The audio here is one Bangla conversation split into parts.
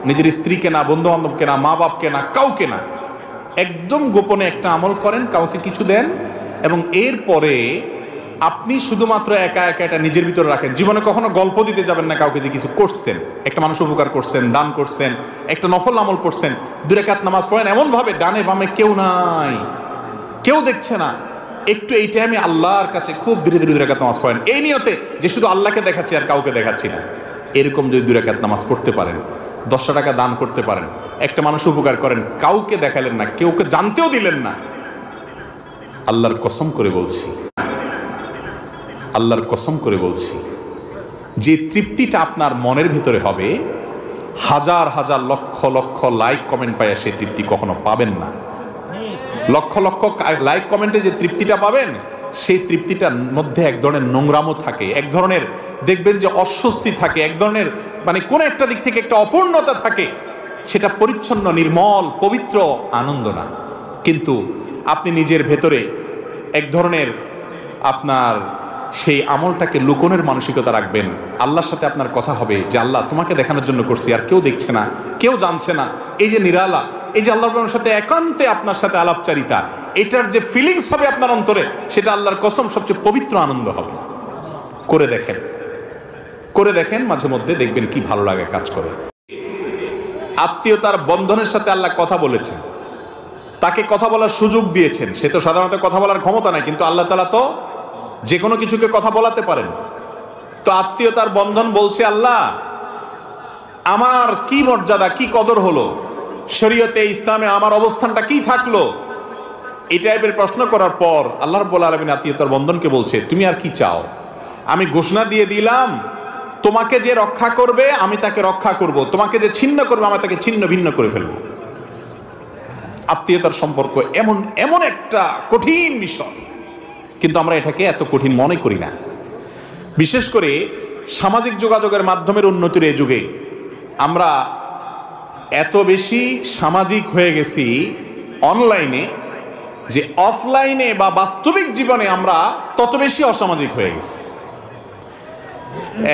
নিজের স্ত্রীকে না, বন্ধু বান্ধবকে না, মা বাপকে না, কাউকে না, একদম গোপনে একটা আমল করেন, কাউকে কিছু দেন, এবং এরপরে আপনি শুধুমাত্র একা একা এটা নিজের ভিতরে রাখেন। জীবনে কখনো গল্প দিতে যাবেন না কাউকে যে কিছু করছেন, একটা মানুষ উপকার করছেন, দান করছেন, একটা নফল আমল করছেন, 2 রাকাত নামাজ পড়েন এমন ভাবে ডানে বামে কেউ নাই, কেউ দেখছে না, একটু এই টাইমে আল্লাহর কাছে খুব ধীরে ধীরে 2 রাকাত নামাজ পড়েন, এই নিয়তে যে শুধু আল্লাহকে দেখাচ্ছি আর কাউকে দেখাচ্ছি না। এরকম যদি 2 রাকাত নামাজ পড়তে পারেন, 10 টাকা দান করতে পারেন, একটা মানুষ উপকার করেন, কাউকে দেখালেন না, কেউকে জানতেও দিলেন না, আল্লাহর কসম করে বলছি, আল্লাহর কসম করে বলছি, যে তৃপ্তিটা আপনার মনের ভিতরে হবে, হাজার হাজার লক্ষ লক্ষ লাইক কমেন্ট পায় সেই তৃপ্তি কখনো পাবেন না। লক্ষ লক্ষ লাইক কমেন্টে যে তৃপ্তিটা পাবেন, সেই তৃপ্তিটার মধ্যে এক ধরনের নোংরামো থাকে, এক ধরনের দেখবেন যে অস্বস্তি থাকে, এক ধরনের মানে কোন একটা দিক থেকে একটা অপূর্ণতা থাকে, সেটা পরিচ্ছন্ন, নির্মল, পবিত্র আনন্দ না। কিন্তু আপনি নিজের ভেতরে এক ধরনের আপনার সেই আমলটাকে লুকোনের মানসিকতা রাখবেন, আল্লাহর সাথে আপনার কথা হবে যে আল্লাহ তোমাকে দেখানোর জন্য করছি, আর কেউ দেখছে না, কেউ জানছে না, এই যে নিরালা, এই যে আল্লাহর সাথে একান্তে আপনার সাথে আলাপচারিতা, এটার যে ফিলিংস হবে আপনার অন্তরে, সেটা আল্লাহর কসম সবচেয়ে পবিত্র আনন্দ হবে। করে দেখেন, করে দেখেন, মাঝে মধ্যে দেখবেন কি ভালো লাগে কাজ করে। আত্মীয়তার বন্ধনের সাথে আল্লাহ কথা বলেছেন, তাকে কথা বলার সুযোগ দিয়েছেন, সে তো সাধারণত কথা বলার ক্ষমতা নাই, কিন্তু আল্লাহ তাআলা তো যে কোনো কিছুকে কথা বলাতে পারেন। তো আত্মীয়তার বন্ধন বলছে আল্লাহ আমার কি মর্যাদা, কি কদর হলো, শরীয়তে ইসলামে আমার অবস্থানটা কি থাকলো, এই টাইপের প্রশ্ন করার পর আল্লাহ রাব্বুল আলামিন আত্মীয়তার বন্ধনকে বলছে তুমি আর কি চাও, আমি ঘোষণা দিয়ে দিলাম তোমাকে যে রক্ষা করবে আমি তাকে রক্ষা করব, তোমাকে যে ছিন্ন করবে আমি তাকে ছিন্ন ভিন্ন করে ফেলবো। আত্মীয়তার সম্পর্ক এমন এমন একটা কঠিন বিষয়, কিন্তু আমরা এটাকে এত কঠিন মনে করি না। বিশেষ করে সামাজিক যোগাযোগের মাধ্যমের উন্নতির এই যুগে আমরা এত বেশি সামাজিক হয়ে গেছি অনলাইনে, যে অফলাইনে বা বাস্তবিক জীবনে আমরা তত বেশি অসামাজিক হয়ে গেছি।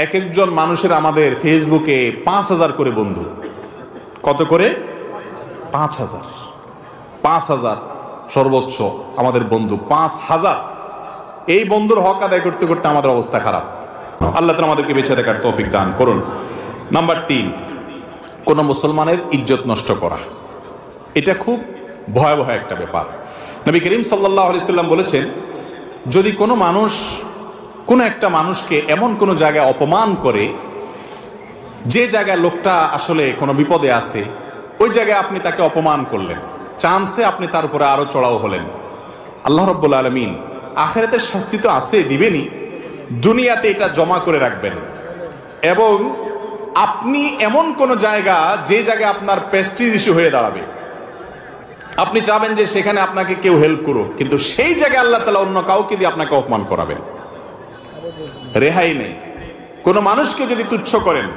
এক একজন মানুষের আমাদের ফেসবুকে 5,000 করে বন্ধু। কত করে? 5,000। 5,000 সর্বোচ্চ আমাদের বন্ধু, 5,000। এই বন্ধুর হক আদায় করতে করতে আমাদের অবস্থা খারাপ। আল্লাহ তাআলা আমাদেরকে বেঁচে থাকার তৌফিক দান করুন। নাম্বার 3, কোন মুসলমানের ইজ্জত নষ্ট করা, এটা খুব ভয়াবহ একটা ব্যাপার। নবী করিম সাল্লাল্লাহু আলাইহি সাল্লাম বলেছেন, যদি কোনো মানুষ কোনো একটা মানুষকে এমন কোনো জায়গায় অপমান করে, যে জায়গায় লোকটা আসলে কোনো বিপদে আছে, ওই জায়গায় আপনি তাকে অপমান করলেন, চান্সে আপনি তার উপরে আরো চড়াও হলেন, আল্লাহ রাব্বুল আলামিন আখিরাতের শাস্তি তো আছে, দিবেনই, দুনিয়াতে এটা জমা করে রাখবেন। এবং আপনি এমন কোন জায়গা, যে জায়গায় আপনার প্রেস্টিজ ইস্যু হয়ে দাঁড়াবে, আপনি চাবেন যে সেখানে আপনাকে কেউ হেল্প করুক, কিন্তু সেই জায়গায় আল্লাহ তাআলা অন্য কাউকে দিয়ে আপনাকে অপমান করাবেন, রেহাই নেই। কোন মানুষকে যদি তুচ্ছ করেন,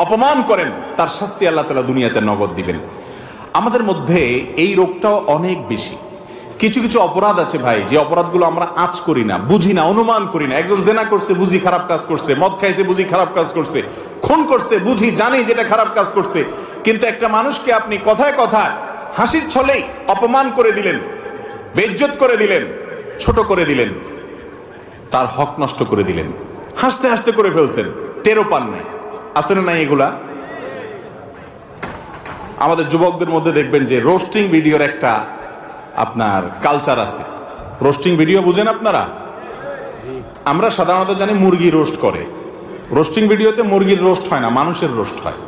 অপমান করেন, তার শাস্তি আল্লাহ তাআলা দুনিয়াতে নগদ দিবেন। আমাদের মধ্যে এই রোগটাও অনেক বেশি। কিছু কিছু অপরাধ আছে ভাই, যে অপরাধগুলো আমরা আঁচ করি না, বুঝি না, অনুমান করি না। একজন জেনা করছে, বুঝি খারাপ কাজ করছে, মদ খাইছে, বুঝি খারাপ কাজ করছে, খুন করছে, বুঝি জানি যেটা খারাপ কাজ করছে, কিন্তু একটা মানুষকে আপনি কথায় কথায় হাসির ছলেই অপমান করে দিলেন, বেইজ্জত করে দিলেন, ছোট করে দিলেন, তার হক নষ্ট করে দিলেন, হাসতে হাসতে করে ফেলছেন, টেরও পান নাই। আছে না নাই এগুলা? আমাদের যুবকদের মধ্যে দেখবেন যে রোস্টিং ভিডিওর একটা আপনার কালচার আছে। রোস্টিং ভিডিও বুঝেন আপনারা? আমরা সাধারণত জানি মুরগি রোস্ট করে, রোস্টিং ভিডিওতে মুরগির রোস্ট হয় না, মানুষের রোস্ট হয়।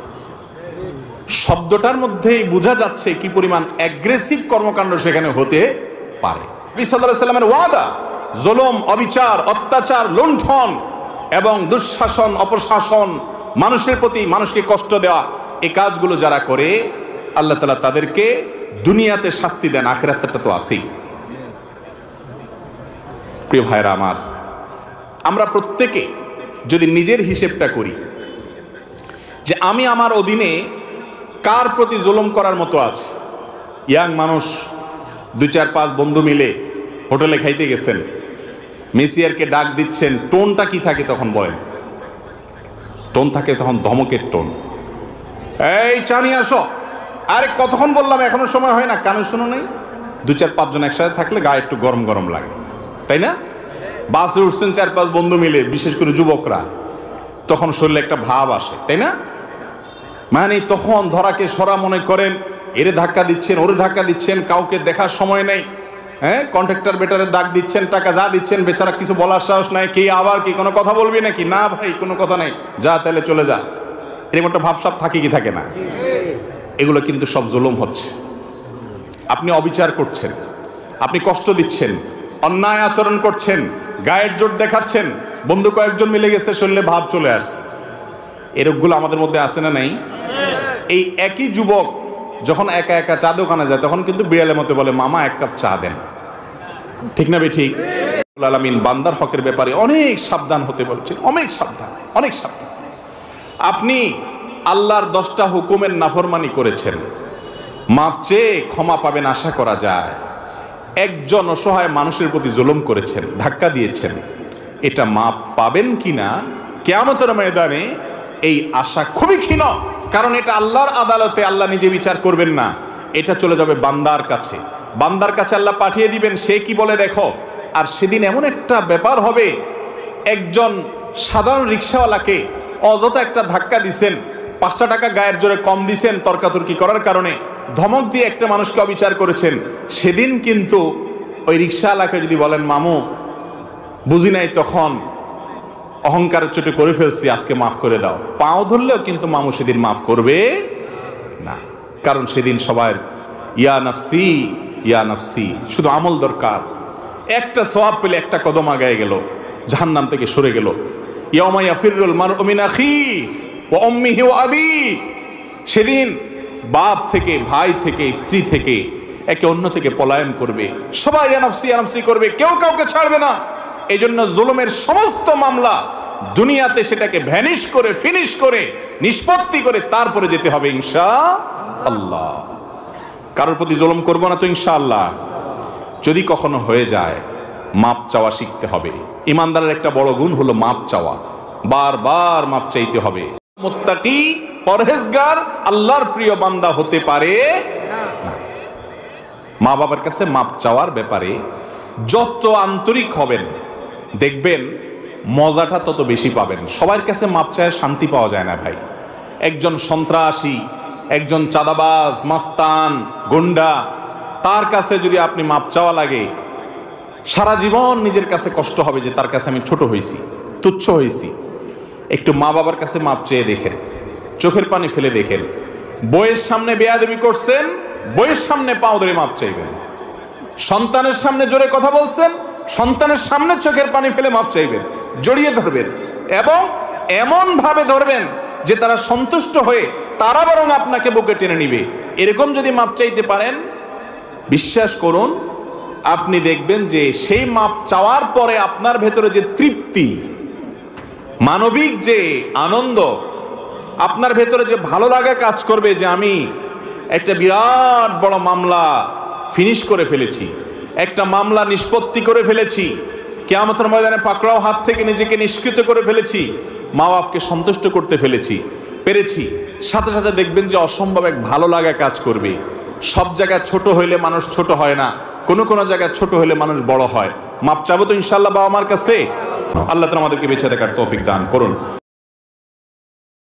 শব্দটার মধ্যেই বোঝা যাচ্ছে কি পরিমাণ অ্যাগ্রেসিভ কর্মকাণ্ড সেখানে হতে পারে। নবী সাল্লাল্লাহু আলাইহি ওয়াসাল্লামের ওয়াদা, জুলুম, অবিচার, অত্যাচার, লুণ্ঠন এবং দুঃশাসন, অপশাসন, মানুষের প্রতি মানুষকে কষ্ট দেওয়া, এই কাজগুলো যারা করে আল্লাহ তাআলা তাদেরকে দুনিয়াতে শাস্তি দেন, আখিরাতটা তো আছেই। প্রিয় ভাইরা আমার, আমরা প্রত্যেকে যদি নিজের হিসেবটা করি যে আমি আমার অধীনে কার প্রতি জুলুম করার মতো আছে। ইয়াং মানুষ 2-4-5 বন্ধু মিলে হোটেলে খাইতে গেছেন, মেসিয়ারকে ডাক দিচ্ছেন, টোনটা কি থাকে তখন বলেন? টোন থাকে তখন ধমকের টোন। এই চা নিয়ে আসো। আরে কতক্ষণ বললাম, এখনো সময় হয় না, কানে শুনো নেই? 2-4-5 জন একসাথে থাকলে গায়ে একটু গরম গরম লাগে, তাই না? বাসে উঠছেন 4-5 বন্ধু মিলে, বিশেষ করে যুবকরা, তখন শরীরে একটা ভাব আসে, তাই না? মানে তখন ধরাকে সরা মনে করেন, এরে ধাক্কা দিচ্ছেন, ওরে ধাক্কা দিচ্ছেন, কাউকে দেখার সময় নেই। হ্যাঁ, কন্ট্রাক্টর বেটারে ডাক দিচ্ছেন, টাকা যা দিচ্ছেন, বেচারা কিছু বলার সাহস নাই। কি আবার কি কোনো কথা বলবি নাকি? না ভাই, কোনো কথা নাই, যা তাহলে চলে যা। এরকম একটা ভাবসাব থাকে কি থাকে না? এগুলো কিন্তু সব জুলুম হচ্ছে। আপনি অবিচার করছেন, আপনি কষ্ট দিচ্ছেন, অন্যায় আচরণ করছেন, গায়ের জোর দেখাচ্ছেন, বন্ধু কয়েকজন মিলে গেছে, শরীরে ভাব চলে আসছে। এরকমগুলো আমাদের মধ্যে আছে না নাই? এই একই যুবক যখন একা একা চা দোকানে যায়, তখন কিন্তু বিড়ালের মতো বলে, মামা 1 কাপ চা দেন। ঠিক না ঠিক? আলামিন বান্দার হকের ব্যাপারে অনেক সাবধান হতে বলছেন, অনেক সাবধান, অনেক সাবধান। আপনি আল্লাহর 10টা হুকুমের নাফরমানি করেছেন, মাপ চেয়ে ক্ষমা পাবেন আশা করা যায়। একজন অসহায় মানুষের প্রতি জুলুম করেছেন, ধাক্কা দিয়েছেন, এটা মাপ পাবেন কিনা কিয়ামতের ময়দানে এই আশা খুবই ক্ষীণ। কারণ এটা আল্লাহর আদালতে আল্লাহ নিজে বিচার করবেন না, এটা চলে যাবে বান্দার কাছে। বান্দার কাছে আল্লাহ পাঠিয়ে দিবেন, সে কি বলে দেখো। আর সেদিন এমন একটা ব্যাপার হবে, একজন সাধারণ রিক্সাওয়ালাকে অযথা একটা ধাক্কা দিছেন, 5টা টাকা গায়ের জোরে কম দিছেন তর্কাতর্কি করার কারণে, ধমক দিয়ে একটা মানুষকে অবিচার করেছেন। সেদিন কিন্তু ওই রিক্সাওয়ালাকে যদি বলেন, মামু বুঝি নাই, তখন অহংকারের চোটে করে ফেলছি, আজকে মাফ করে দাও, পাও ধরলেও কিন্তু মামু সেদিন মাফ করবে না। কারণ সেদিন সবার ইয়া নাফসি ইয়া নাফসি, শুধু আমল দরকার। একটা সওয়াব পেলে একটা কদম আগায় গেল, জাহান্নাম থেকে সরে গেল। ইয়াউমা ইয়াফিরুল মারউ মিন আখিহি ওয়া উম্মিহি ওয়া আবিহি, সেদিন বাপ থেকে, ভাই থেকে, স্ত্রী থেকে, একে অন্য থেকে পলায়ন করবে, সবাই ইয়া নাফসি করবে, কেউ কাউকে ছাড়বে না। এই জন্য জুলুমের সমস্ত মামলা দুনিয়াতে সেটাকে ভ্যানিশ করে, ফিনিশ করে, নিষ্পত্তি করে তারপরে যেতে হবে ইনশাআল্লাহ। কারোর প্রতি জুলুম করবো না তো ইনশাআল্লাহ। যদি কখনো হয়ে যায়, মাপ চাওয়া শিখতে হবে। ইমানদারের একটা বড় গুণ হলো মাপ চাওয়া, বারবার মাপ চাইতে হবে। মুত্তাকি, পরহেজগার, আল্লাহর প্রিয় বান্দা হতে পারে না। মা বাবার কাছে মাপ চাওয়ার ব্যাপারে যত আন্তরিক হবেন, দেখবেন মজাটা তত বেশি পাবেন। সবার কাছে মাপ চায় শান্তি পাওয়া যায় না ভাই। একজন সন্ত্রাসী, একজন চাঁদাবাজ, মাস্তান, গুন্ডা, তার কাছে যদি আপনি মাপ চাওয়া লাগে, সারা জীবন নিজের কাছে কষ্ট হবে যে তার কাছে আমি ছোট হয়েছি, তুচ্ছ হয়েছি। একটু মা বাবার কাছে মাপ চেয়ে দেখেন, চোখের পানি ফেলে দেখেন। বইয়ের সামনে বেয়াদবি করছেন, বইয়ের সামনে পাও ধরে মাপ চাইবেন। সন্তানের সামনে জোরে কথা বলছেন, সন্তানের সামনে চোখের পানি ফেলে মাপ চাইবেন, জড়িয়ে ধরবেন এবং এমন ভাবে ধরবেন যে তারা সন্তুষ্ট হয়ে তারা বরং আপনাকে বুকে টেনে নিবে। এরকম যদি মাপ চাইতে পারেন, বিশ্বাস করুন, আপনি দেখবেন যে সেই মাপ চাওয়ার পরে আপনার ভেতরে যে তৃপ্তি, মানবিক যে আনন্দ, আপনার ভেতরে যে ভালো লাগা কাজ করবে যে আমি একটা বিরাট বড় মামলা ফিনিশ করে ফেলেছি, একটা মামলা নিষ্পত্তি করে ফেলেছি, কিয়ামতের ময়দানে পাকড়াও হাত থেকে নিজেকে নিষ্কৃত করে ফেলেছি, মা বাপকে সন্তুষ্ট করতে পেরেছি। সাথে সাথে দেখবেন যে অসম্ভব এক ভালো লাগা কাজ করবে। সব জায়গায় ছোট হইলে মানুষ ছোট হয় না, কোনো কোনো জায়গায় ছোট হইলে মানুষ বড় হয়। মাপ চাবো তো ইনশাআল্লাহ বাবা মার কাছে। আল্লাহ তাআলা আমাদেরকে বেঁচে থাকার তৌফিক দান করুন।